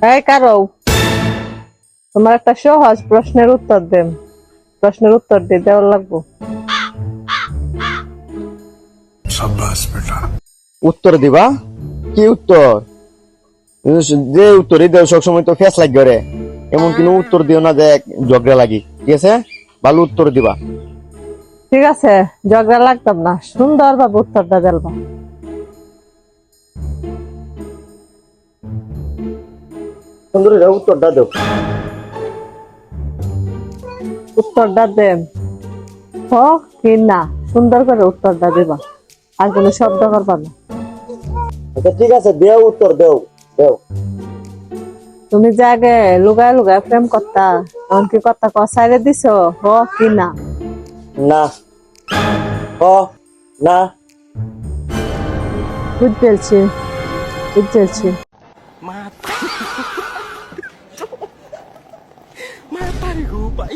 এই কারো তোমার একটা সহজ প্রশ্নের উত্তর দেন, প্রশ্নের উত্তর দিয়ে দেওয়ার লাগবো। উত্তর দিবা? কি উত্তর? যে উত্তরই দেও সবসময় তো ফেস লাগবে রে। এমন কোনো উত্তর দিও না যে ঝগড়া লাগি, ঠিক আছে? ভালো উত্তর দিবা। ঠিক আছে, ঝগড়া লাগতাম না, সুন্দর ভাবে উত্তরটা দেলবা। সুন্দর উত্তরটা দেও। উত্তরটা দেন হ কি না, সুন্দর করে উত্তরটা দিবা, আর কোনো শব্দ করবা না। আচ্ছা ঠিক আছে, দেও উত্তর দেও দেও। তুমি যে আগে লুগায় লুগায় প্রেম করতা, এখন কি কথা কসাইরে দিছো হ কি না? না। হ না। বুঝতেছি, বুঝতেছি। Mata nih gue, Pak.